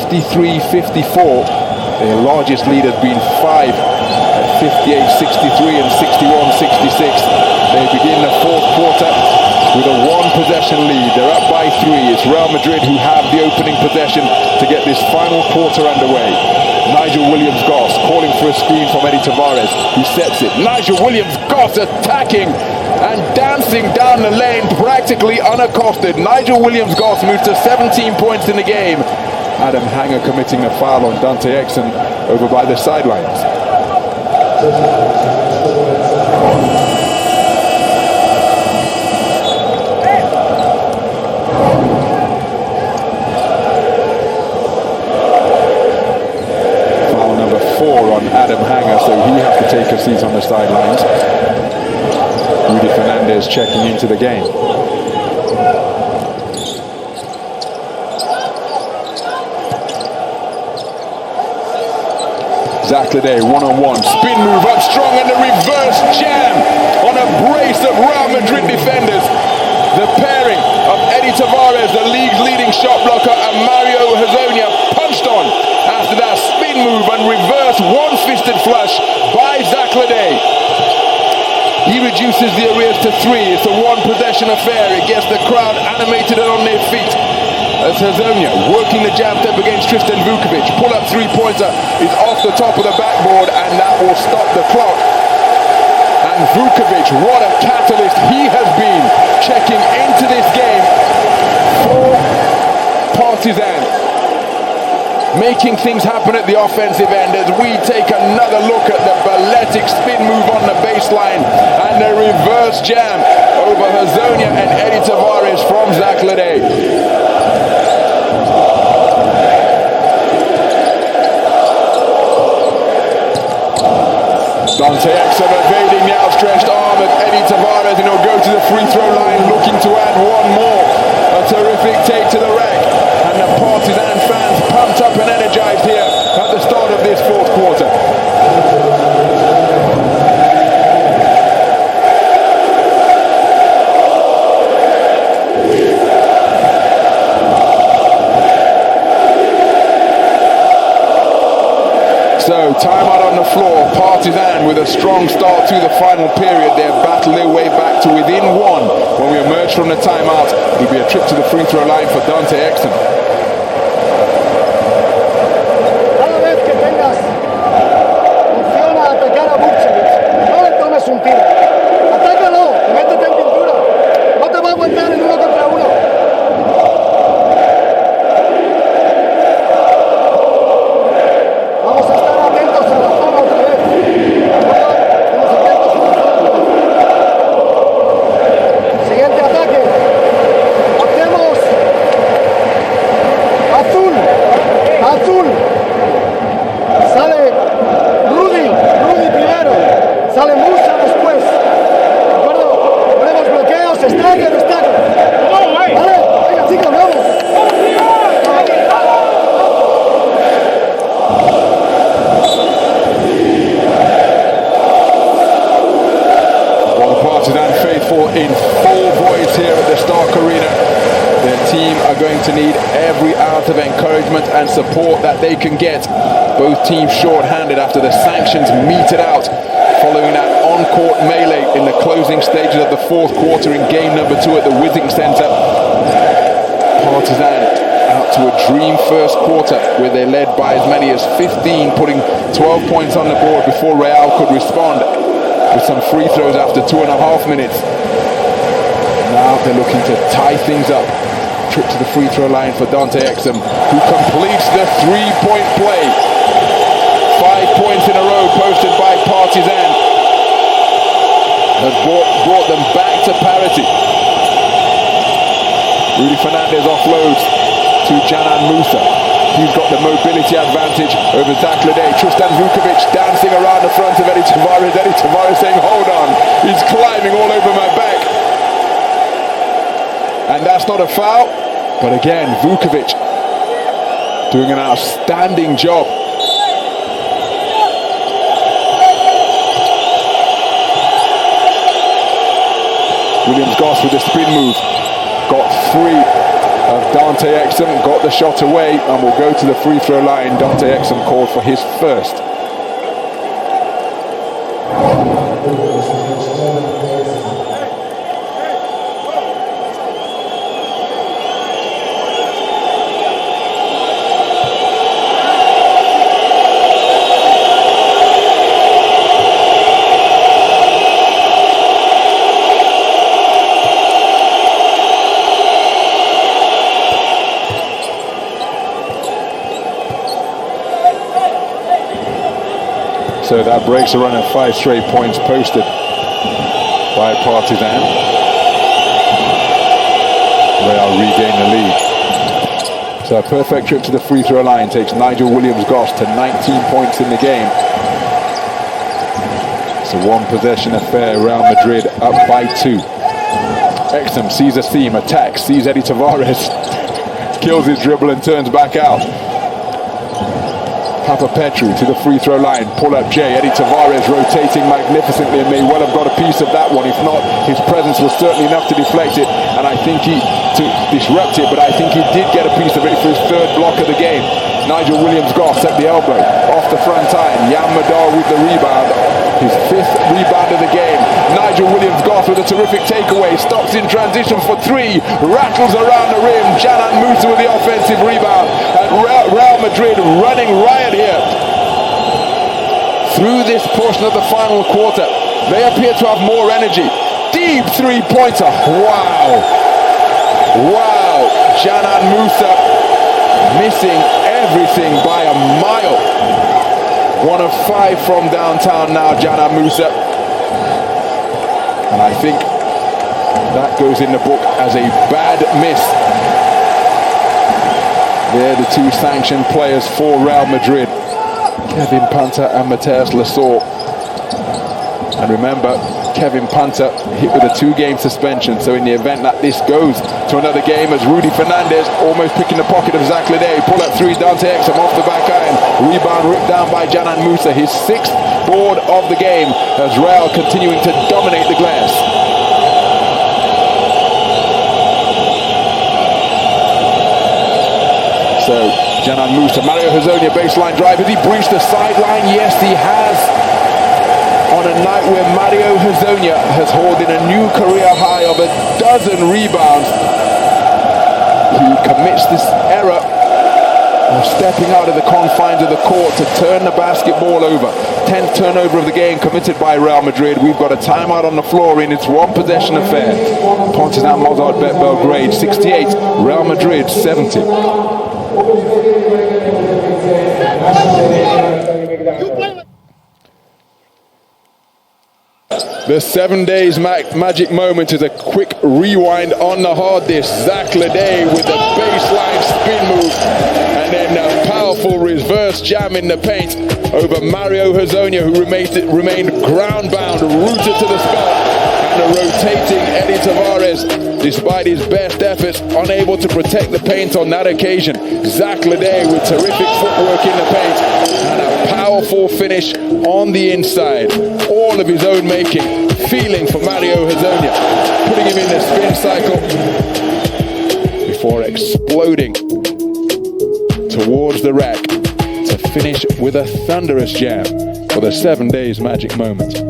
53-54. Their largest lead has been 5 at 58-63 and 61-66. They begin the fourth quarter with a one-possession lead. They're up by 3. It's Real Madrid who have the opening possession to get this final quarter underway. Nigel Williams-Goss calling for a screen from Eddie Tavares, who sets it. Nigel Williams-Goss attacking and dancing down the lane practically unaccosted. Nigel Williams-Goss moves to 17 points in the game. Adam Hanger committing a foul on Dante Exum over by the sidelines. Foul number 4 on Adam Hanger, so he has to take a seat on the sidelines. Rudy Fernandez checking into the game. Zachlade, one-on-one, spin move up strong and a reverse jam on a brace of Real Madrid defenders. The pairing of Eddie Tavares, the league's leading shot blocker, and Mario Hezonja punched on after that spin move and reverse one-fisted flush by Zachlade. He reduces the arrears to 3. It's a one-possession affair. It gets the crowd animated and on their feet. As Hezonja working the jab step against Tristan Vukovic. Pull-up three-pointer is off the top of the backboard, and that will stop the clock. And Vukovic, what a catalyst he has been, checking into this game for Partizan. Making things happen at the offensive end as we take another look at the balletic spin move on the baseline and the reverse jam over Hezonja and Eddie Tavares from Zachlade. Dante Exum evading the outstretched arm of Eddie Tavares, and he'll go to the free throw line looking to add one more. A terrific take to the rack, and the Partizan fans pumped up and energized here at the start of this fourth quarter. So, timeout on the floor. Partizan with a strong start to the final period. They have battled their way back to within 1. When we emerge from the timeout, it'll be a trip to the free throw line for Dante Exum. Cada vez que tengas opción a atacar a Vukovic, no le tomes un tiro. Atácalo y métete en pintura. No te va a aguantar en 1 contra 1. Vamos a estar atentos a la zona otra vez. Estamos atentos a la zona. Siguiente ataque. Hacemos azul. Azul. Sale Rudy primero. Sale Musa después. ¿De acuerdo? Ponemos bloqueos, stagger. Vale, venga chicos, vamos. Partizan faithful in full voice here at the Stark Arena. Their team are going to need every ounce of encouragement and support that they can get. Both teams short-handed after the sanctions meted out following that on-court melee in the closing stages of the fourth quarter in game number 2 at the Withing Center. Partizan out to a dream first quarter where they led by as many as 15, putting 12 points on the board before Real could respond with some free throws after 2.5 minutes. Now they're looking to tie things up. Trip to the free throw line for Dante Exum, who completes the three-point play. 5 points in a row posted by Partizan has brought them back to parity. Rudy Fernandez offloads to Canan Musa. He's got the mobility advantage over Zachlade. Tristan Vukovic dancing around the front of Eddie Tavares. Eddie Tavares saying, hold on, he's climbing all over my back. And that's not a foul. But again, Vukovic doing an outstanding job. Williams-Goss with the spin move. Got 3 of Dante Exum, got the shot away, and will go to the free throw line. Dante Exum called for his first. So that breaks a run of 5 straight points posted by Partizan. Real regain the lead. So a perfect trip to the free throw line takes Nigel Williams-Goss to 19 points in the game. It's a one possession affair. Real Madrid up by 2. Exum sees a seam, attacks, sees Eddie Tavares, kills his dribble and turns back out. Papa Petru to the free throw line, pull up Jay, Eddie Tavares rotating magnificently and may well have got a piece of that one. If not, his presence was certainly enough to deflect it, and I think to disrupt it, but I think he did get a piece of it for his 3rd block of the game. Nigel Williams-Goss at the elbow, off the front time, Jan Madar with the rebound, his 5th rebound of the game. Nigel Williams-Goss with a terrific takeaway, stops in transition for 3, rattles around the rim, Canan Musa with the offensive rebound, and Real Madrid running riot here. Through this portion of the final quarter, they appear to have more energy. Deep 3-pointer, wow! Wow, Canan Musa missing everything by a mile. 1 of 5 from downtown now, Canan Musa. And I think that goes in the book as a bad miss. They're the 2 sanctioned players for Real Madrid, Kevin Panther and Mateus Lasor. And remember, Kevin Panther hit with a 2-game suspension, so in the event that this goes to another game, as Rudy Fernandez almost picking the pocket of Zach Lede, pull up 3, Dante Exum off the back iron, rebound ripped down by Canan Musa, his 6th board of the game, as Real continuing to dominate the glass. So, Canan Musa, Mario Hezonja baseline drive. Has he breached the sideline? Yes, he has. On a night where Mario Hezonja has hauled in a new career high of 12 rebounds, he commits this error of stepping out of the confines of the court to turn the basketball over. 10th turnover of the game committed by Real Madrid. We've got a timeout on the floor in its one possession affair. Partizan Mozart bet Belgrade 68, Real Madrid 70. The 7 days magic moment is a quick rewind on the hard disk. Zach Lede with the baseline spin move, and then a powerful reverse jam in the paint over Mario Hezonja, who remained ground bound, rooted to the spot. And a rotating Eddie Tavares, despite his best efforts, unable to protect the paint on that occasion. Zach Lede with terrific footwork in the paint and a powerful finish on the inside. All of his own making, feeling for Mario Hezonja, putting him in the spin cycle before exploding towards the rack to finish with a thunderous jam for the 7 days magic moment.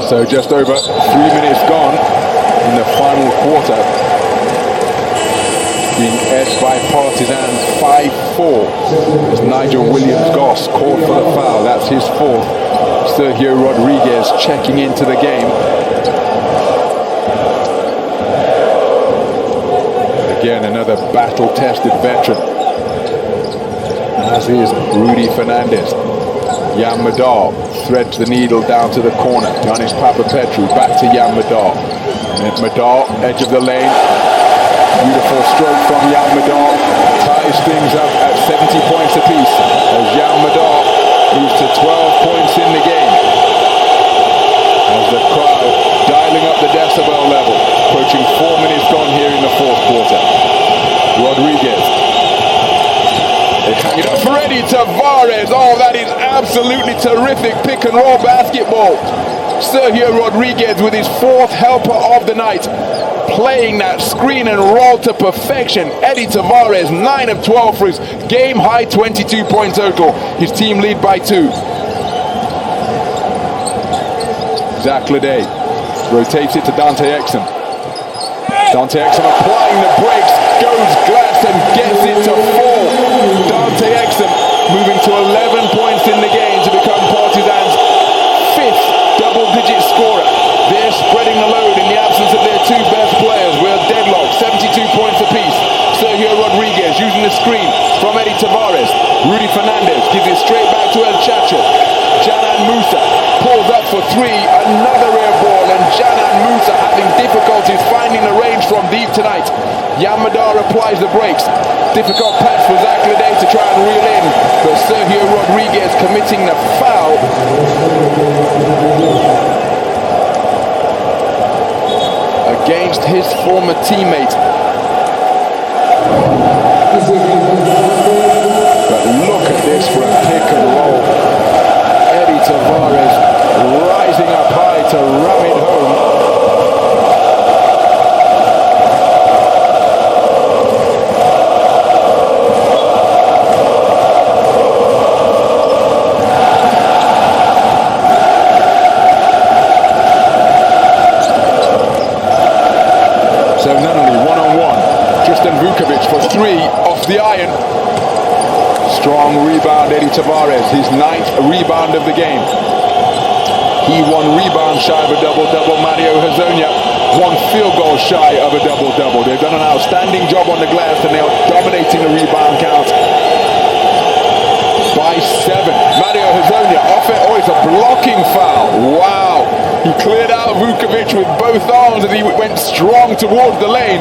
So just over 3 minutes gone in the final quarter, being edged by Partizan 5-4 as Nigel Williams-Goss called for the foul. That's his 4th. Sergio Rodriguez checking into the game. Again, another battle-tested veteran, as is Rudy Fernandez. Jan Madar threads the needle down to the corner. Giannis Papapetru back to Jan Madar. And Madar, edge of the lane. Beautiful stroke from Jan Madar. Ties things up at 70 points apiece as Jan Madar moves to 12 points in the game. As the crowd dialing up the decibel level. Approaching 4 minutes gone here in the fourth quarter. Rodriguez. They hang it up for Eddie Tavares. Oh, that is absolutely terrific pick and roll basketball. Sergio Rodriguez with his fourth helper of the night, playing that screen and roll to perfection. Eddie Tavares, 9 of 12 for his game high 22 point total. His team lead by 2. Zach Lede rotates it to Dante Exum. Dante Exum applying the brakes, goes glass and gets it to fall. Dante Exum moving to 11 points in the game to become Partizan's 5th double-digit scorer. They're spreading the load in the absence of their 2 best players. We're deadlocked, 72 points apiece. Sergio Rodriguez using the screen from Eddie Tavares. Rudy Fernandez gives it straight back to El Chacho. Janan Musa pulls up for 3, another air ball, and Janan Musa having difficulties finding the range from deep tonight. Jan Madar applies the brakes. Difficult pass for Zach Lede to try and reel in, but Sergio Rodriguez committing the foul. Against his former teammate. But look at this for a pick and roll. Eddie Tavares rising up high to ram it home. So Nunnally one-on-one. Tristan Vukovic for 3 off the iron. Strong rebound, Eddie Tavares, his 9th rebound of the game. He 1 rebound shy of a double-double. Mario Hezonja 1 field goal shy of a double-double. They've done an outstanding job on the glass and they are dominating the rebound count by 7. Mario Hezonja off it. Oh, it's a blocking foul. Wow. He cleared out Vukovic with both arms as he went strong towards the lane.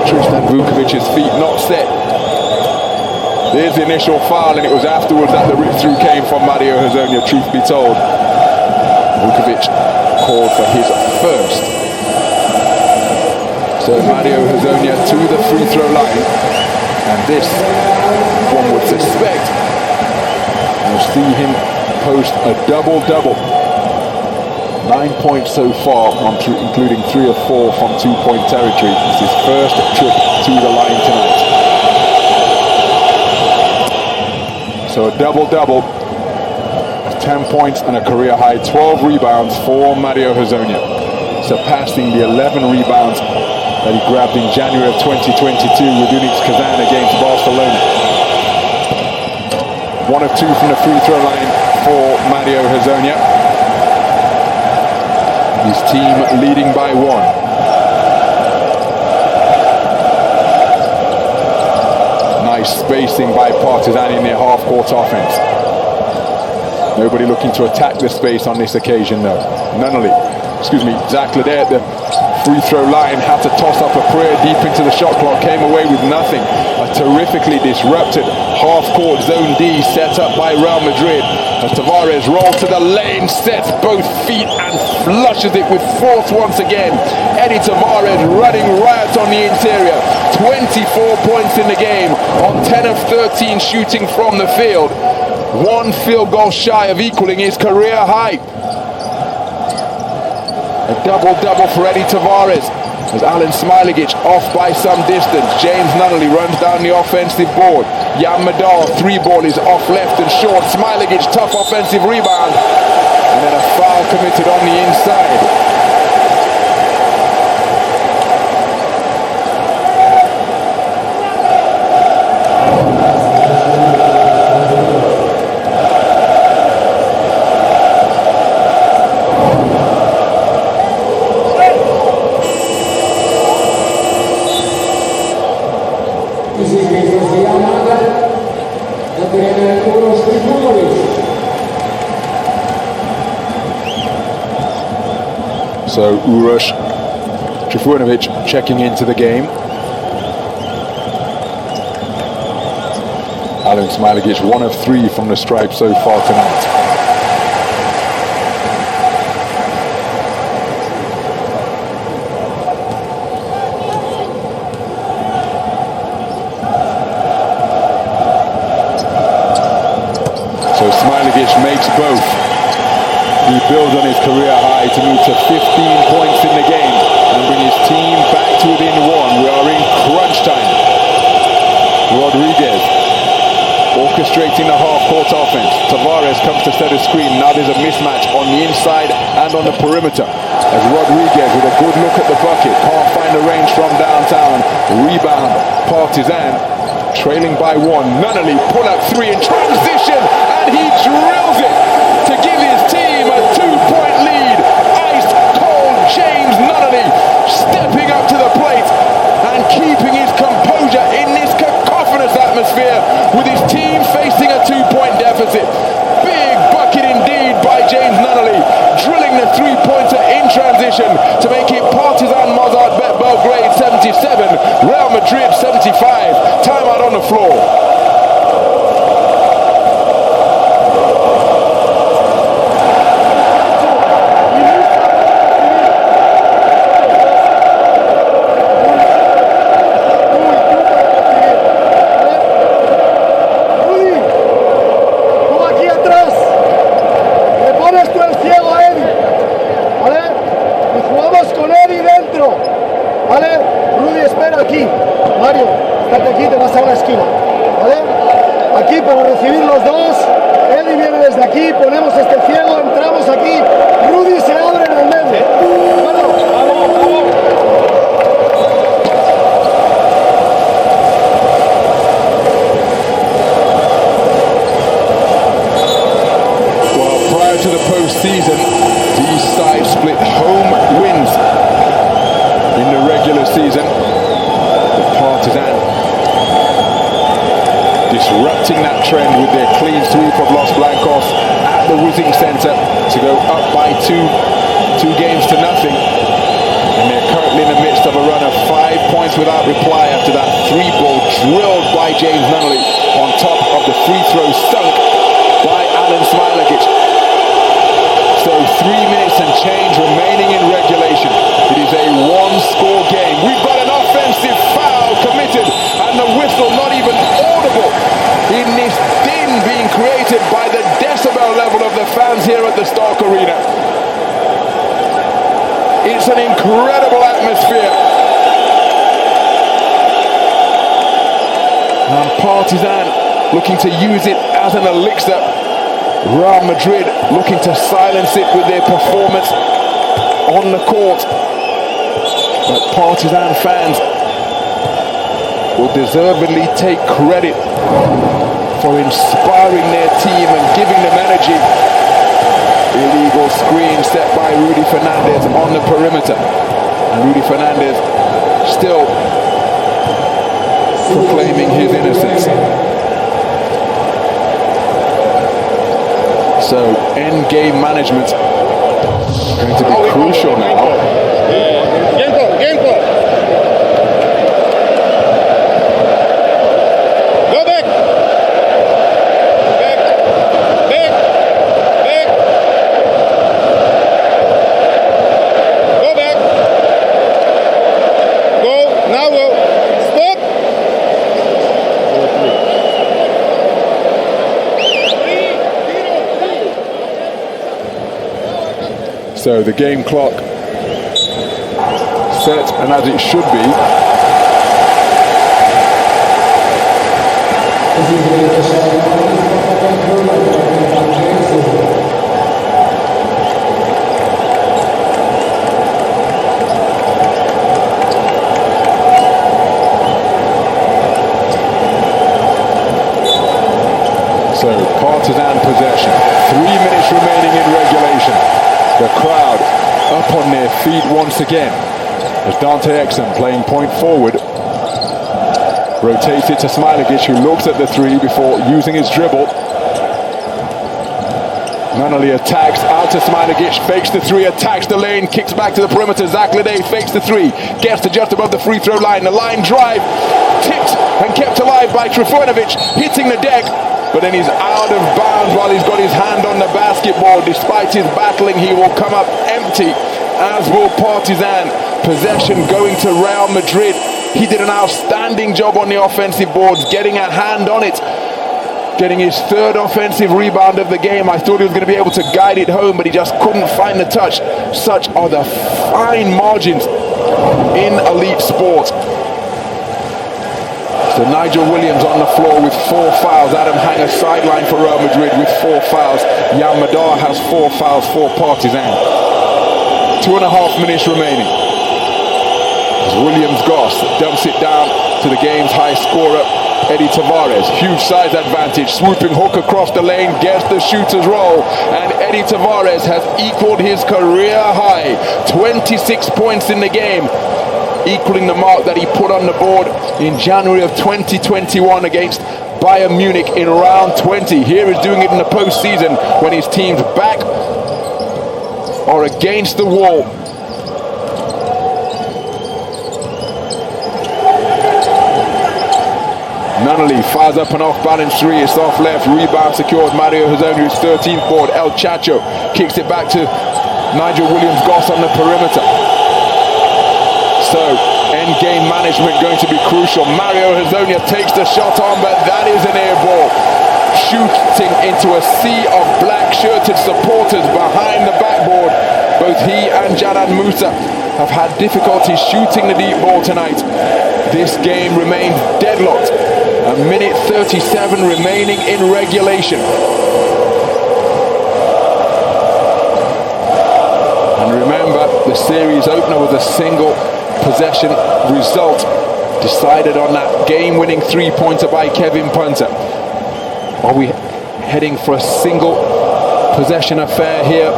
Tristan Vukovic's feet not set. There's the initial foul, and it was afterwards that the rip-through came from Mario Hezonja, truth be told. Vukovic called for his first. So Mario Hezonja to the free throw line. And this, one would suspect, we'll see him post a double-double. 9 points so far, including 3 of 4 from 2-point territory. It's his first trip to the line tonight. So a double-double, 10 points and a career high 12 rebounds for Mario Hezonja, surpassing the 11 rebounds that he grabbed in January of 2022 with Unix Kazan against Barcelona. 1 of 2 from the free throw line for Mario Hezonja. His team leading by 1. Nice spacing by Partizan in their half-court offense. Nobody looking to attack the space on this occasion, though. Zach Lede at the free throw line had to toss up a prayer deep into the shot clock, came away with nothing. A terrifically disrupted half-court zone D set up by Real Madrid. As Tavares rolls to the lane, sets both feet and flushes it with force once again. Eddie Tavares running riot on the interior. 24 points in the game on 10 of 13 shooting from the field. 1 field goal shy of equaling his career high. A double-double for Eddie Tavares as Alen Smailagic off by some distance. James Nunnally runs down the offensive board. Jan Madar, 3-ball is off left and short. Smailagic, tough offensive rebound. And then a foul committed on the inside. So Uroš Trifunovic checking into the game. Alen Smailagić, 1 of 3 from the stripe so far tonight. So Smailagić makes both. He builds on his career high to move to 15 points in the game and bring his team back to within 1. We are in crunch time. Rodriguez orchestrating the half-court offense. Tavares comes to set a screen. Now there's a mismatch on the inside and on the perimeter. As Rodriguez with a good look at the bucket. Can't find the range from downtown. Rebound, Partizan. Trailing by 1. Nunnally pull up 3 in transition. And he drills it to give his team a 2-point lead. Ice cold James Nunnally stepping up to the plate and keeping his composure in this cacophonous atmosphere with his team facing a 2-point deficit. Big bucket indeed by James Nunnally, drilling the 3-pointer in transition to make it Partizan Mozart bet Belgrade 77, Real Madrid 75. Timeout on the floor. Season, these sides split home wins in the regular season. The Partizan disrupting that trend with their clean sweep of Los Blancos at the Whizzing Center to go up by 2 games to nothing. And they're currently in the midst of a run of 5 points without reply after that 3-ball drilled by James Nunnally on top of the free throw sunk by Alen Smailagić. So 3 minutes and change remaining in regulation. It is a 1-score game. We've got an offensive foul committed and the whistle not even audible in this din being created by the decibel level of the fans here at the Stark Arena. It's an incredible atmosphere. And Partizan looking to use it as an elixir. Real Madrid looking to silence it with their performance on the court. But Partizan fans will deservedly take credit for inspiring their team and giving them energy. Illegal screen set by Rudy Fernandez on the perimeter. And Rudy Fernandez still proclaiming his innocence. So end game management going to be crucial now. Game clock. Go back. Back. Go back. Go. Now go. Stop. So the game clock set and as it should be. So Partizan possession, 3 minutes remaining in regulation. The crowd up on their feet once again as Dante Exum playing point forward. Rotates it to Smailagić, who looks at the 3 before using his dribble. Manoli attacks, out to Smilagic, fakes the three, attacks the lane, kicks back to the perimeter. Zaklade fakes the three, gets to just above the free throw line. The line drive, tipped and kept alive by Trifunovic, hitting the deck. But then he's out of bounds while he's got his hand on the basketball. Despite his battling, he will come up empty, as will Partizan. Possession going to Real Madrid. He did an outstanding job on the offensive boards, getting a hand on it, getting his third offensive rebound of the game. I thought he was going to be able to guide it home, but he just couldn't find the touch. Such are the fine margins in elite sport. So Nigel Williams on the floor with 4 fouls. Adam Hanger sideline for Real Madrid with 4 fouls. Jan Madar has 4 fouls for Partizan. 2.5 minutes remaining. As Williams Goss dumps it down to the game's high scorer, Eddie Tavares. Huge size advantage, swooping hook across the lane, gets the shooter's roll, and Eddie Tavares has equaled his career high. 26 points in the game, equaling the mark that he put on the board in January of 2021 against Bayern Munich in round 20. Here he's doing it in the postseason when his team's back or against the wall. Nunnally fires up an off-balance three. It's off left. Rebound secured. Mario Hezonja's 13th board. El Chacho kicks it back to Nigel Williams-Goss on the perimeter. So, end game management going to be crucial. Mario Hezonja takes the shot on, but that is an air ball. Shooting into a sea of black-shirted supporters behind the backboard. Both he and Janan Musa have had difficulty shooting the deep ball tonight. This game remains deadlocked. A minute 37 remaining in regulation. And remember, the series opener was a single possession result decided on that game-winning three-pointer by Kevin Punter. Are we heading for a single possession affair here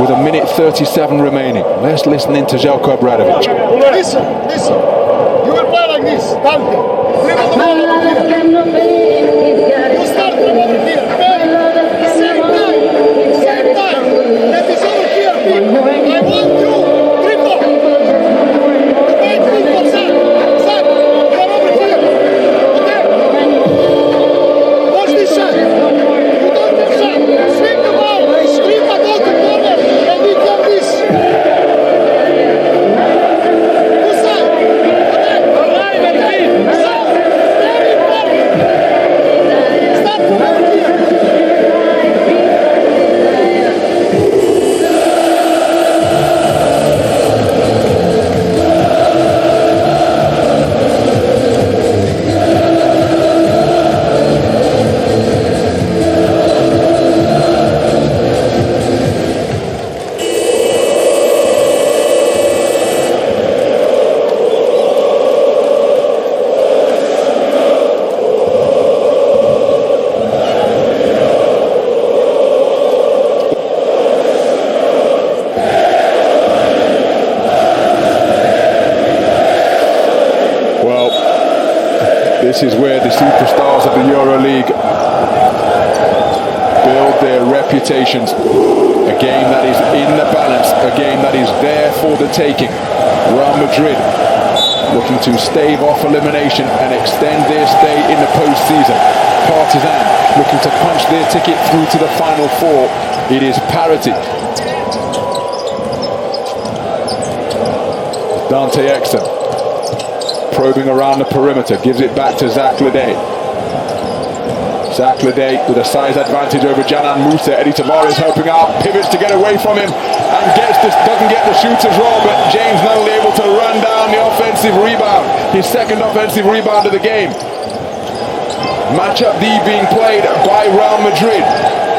with a minute 37 remaining? Let's listen in to Željko Obradović. Listen. You will play like this. Dante. Dribble the ball over here. You start from over here. Okay? Same time. That is over here. I want you. Dribble. Okay, dribble, Zach. Zach, you're over here. Okay? Watch this shot. You don't have shot. Swing the ball. Swing the ball to corner. And we can this. This is where the superstars of the EuroLeague build their reputations. A game that is in the balance, a game that is there for the taking. Real Madrid looking to stave off elimination and extend their stay in the postseason. Partizan looking to punch their ticket through to the Final Four. It is parity. Dante Exum probing around the perimeter, gives it back to Zaklade. Zaklade with a size advantage over Janan Musa. Eddie Tavares helping out, pivots to get away from him and doesn't get the shooter's roll, but James Nunnally able to run down the offensive rebound, his second offensive rebound of the game. Matchup D being played by Real Madrid.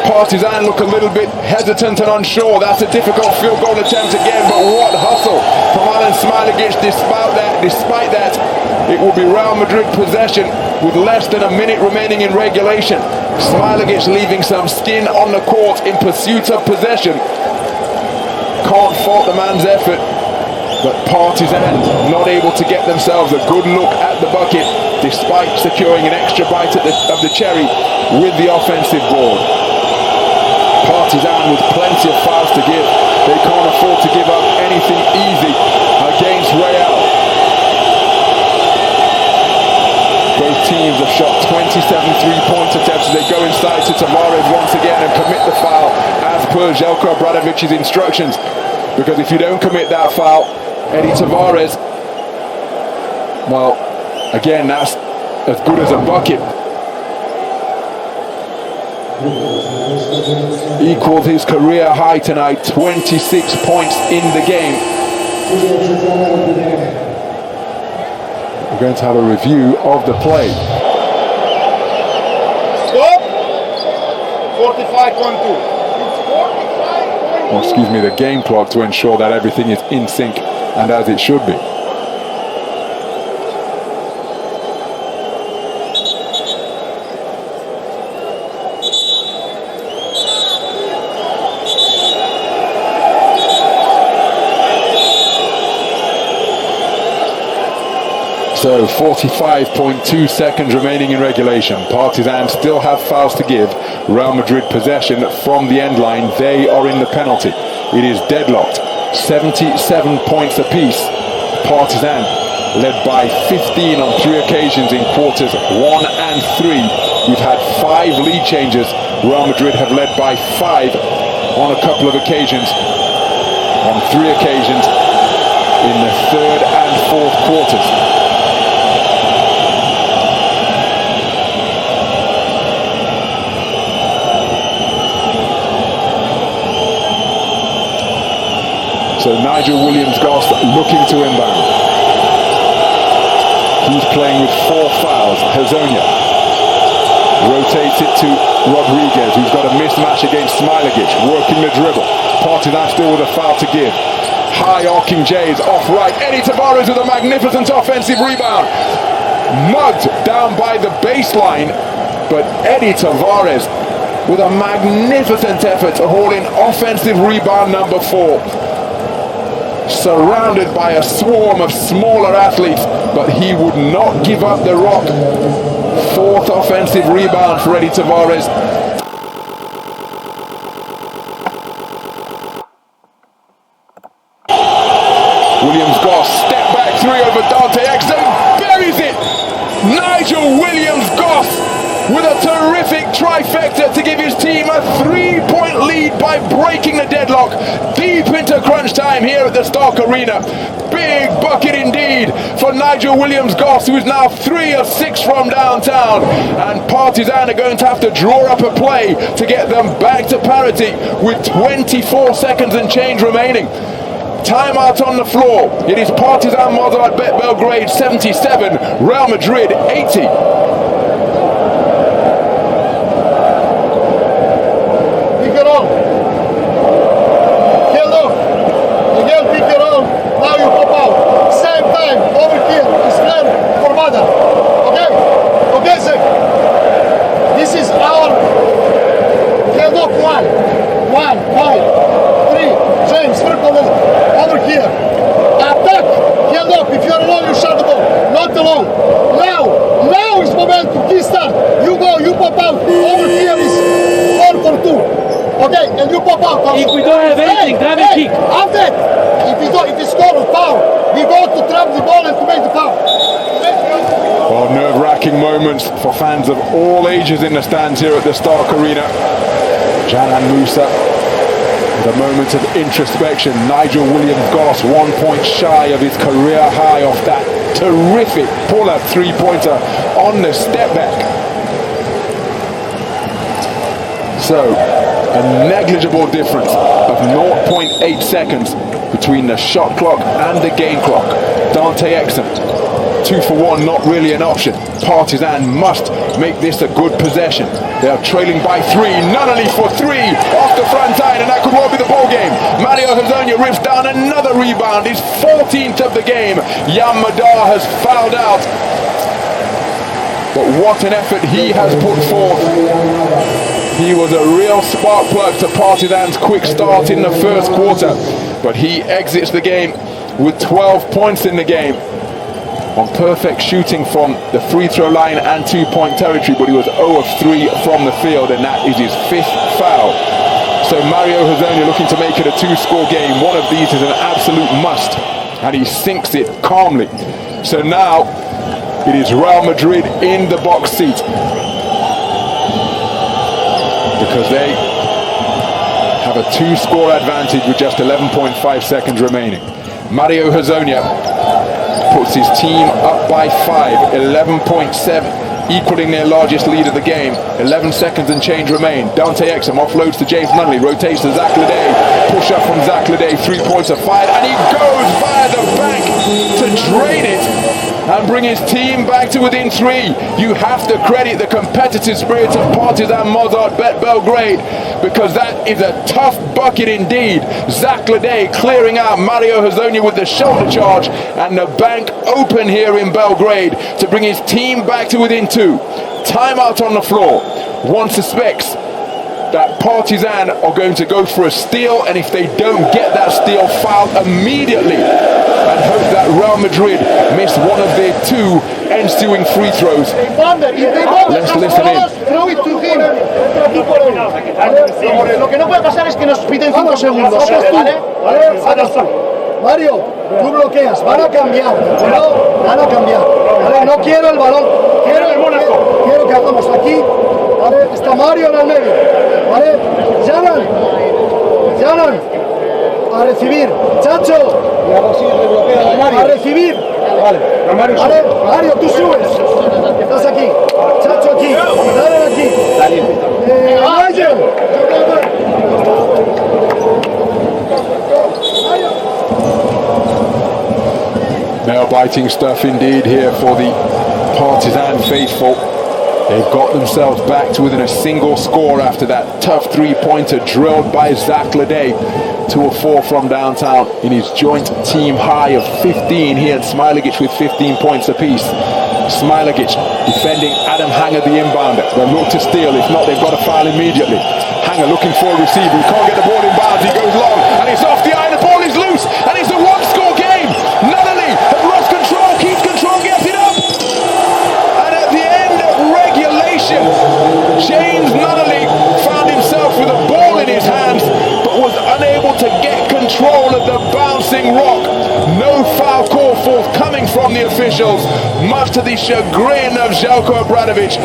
Partizan look a little bit hesitant and unsure. That's a difficult field goal attempt again, but what hustle from Alen Smilagic. Despite that, it will be Real Madrid possession with less than a minute remaining in regulation. Smilagic leaving some skin on the court in pursuit of possession. Can't fault the man's effort, but Partizan not able to get themselves a good look at the bucket despite securing an extra bite of the cherry with the offensive board. Partizan with plenty of fouls to give. They can't afford to give up anything easy against Real. Both teams have shot 27 three-point attempts as they go inside to Tavares once again and commit the foul as per Željko Obradovic's instructions. Because if you don't commit that foul, Eddie Tavares, well, again, that's as good as a bucket. Equaled his career high tonight, 26 points in the game. We're going to have a review of the play. Stop. 45.2. Or excuse me, the game clock, to ensure that everything is in sync and as it should be. So 45.2 seconds remaining in regulation. Partizan still have fouls to give. Real Madrid possession from the end line. They are in the penalty. It is deadlocked. 77 points apiece. Partizan led by 15 on 3 occasions in quarters 1 and 3. We've had 5 lead changes. Real Madrid have led by 5 on a couple of occasions. On 3 occasions in the 3rd and 4th quarters. So Nigel Williams-Goss looking to inbound. He's playing with 4 fouls. Hazonia rotates it to Rodriguez, who's got a mismatch against Smilagic, working the dribble. Partizan still with a foul to give. High arcing Jays off right. Eddie Tavares with a magnificent offensive rebound. Mugged down by the baseline, but Eddie Tavares with a magnificent effort to haul in offensive rebound number 4. Surrounded by a swarm of smaller athletes, but he would not give up the rock. 4th offensive rebound for Eddie Tavares. Williams-Goss, step back 3 over Dante Exum, buries it! Nigel Williams-Goss with a terrific trifecta to give his team a 3-point lead by breaking the deadlock deep into crunch time here at the Stark Arena. Big bucket indeed for Nigel Williams-Goss, who is now 3 of 6 from downtown. And Partizan are going to have to draw up a play to get them back to parity with 24 seconds and change remaining. Timeout on the floor. It is Partizan Mozart Belgrade 77, Real Madrid 80. If we don't have anything, grab and kick. After that, if you score a foul, we go to trap the ball and to make the foul. Well, nerve-wracking moments for fans of all ages in the stands here at the Stark Arena. Janan Musa with a moment of introspection. Nigel Williams-Goss 1 point shy of his career high off that terrific pull-up 3-pointer on the step back. So, a negligible difference of 0.8 seconds between the shot clock and the game clock. Dante Exum, 2 for 1, not really an option. Partizan must make this a good possession. They are trailing by 3, Nunnally for 3, off the front line, and that could well be the ball game. Mario Hazonia rips down another rebound, his 14th of the game. Jan Madar has fouled out. But what an effort he has put forth. He was a real spark plug to Partizan's quick start in the first quarter, but he exits the game with 12 points in the game on perfect shooting from the free throw line and 2-point territory, but he was 0 of 3 from the field, and that is his 5th foul. So Mario Hezonja looking to make it a 2-score game. One of these is an absolute must, and he sinks it calmly. So now it is Real Madrid in the box seat, because they have a 2-score advantage with just 11.5 seconds remaining. Mario Hezonja puts his team up by 5, 11.7. equaling their largest lead of the game. 11 seconds and change remain. Dante Exum offloads to James Nunnally, rotates to Zach Lede. Push up from Zach Lede, 3-pointer fired, and he goes via the back to drain it and bring his team back to within 3. You have to credit the competitive spirit of Partizan Mozart Bet Belgrade, because that is a tough bucket indeed. Zach Lede clearing out Mario Hezonja with the shoulder charge, and the bank open here in Belgrade to bring his team back to within 2. Timeout on the floor. One suspects that Partizan are going to go for a steal, and if they don't get that steal, foul immediately, and hope that Real Madrid miss one of their 2 ensuing free throws. Let's listen in. Lo que no puede pasar es que nos piten 5 segundos, ¿vale? Mario, tú bloqueas, van a cambiar, ¿no? Van a cambiar. ¿Vale? No quiero el balón, quiero que hagamos aquí, ¿vale? Está Mario en el medio, ¿vale? Janan, a recibir, Chacho, a recibir, vale, Mario, tú subes, estás aquí, Chacho aquí, dale aquí, Mario. Nail-biting stuff indeed here for the Partizan faithful. They've got themselves back to within a single score after that tough 3-pointer drilled by Zach Lede. 2 of 4 from downtown in his joint team high of 15. He and Smilagic with 15 points apiece. Smilagic defending Adam Hanger, the inbounder. They'll look to steal. If not, they've got to foul immediately. Hanger looking for a receiver. He can't get the ball in bounds. He goes long, and it's off the eye. The ball is loose, and it's a 1-score game. Nunnally has lost control, keeps control, gets it up. And at the end of regulation, James Nunnally found himself with a ball in his hands, but was unable to get control of the bouncing rock. No foul call forthcoming from the officials, much to the chagrin of Željko Obradović.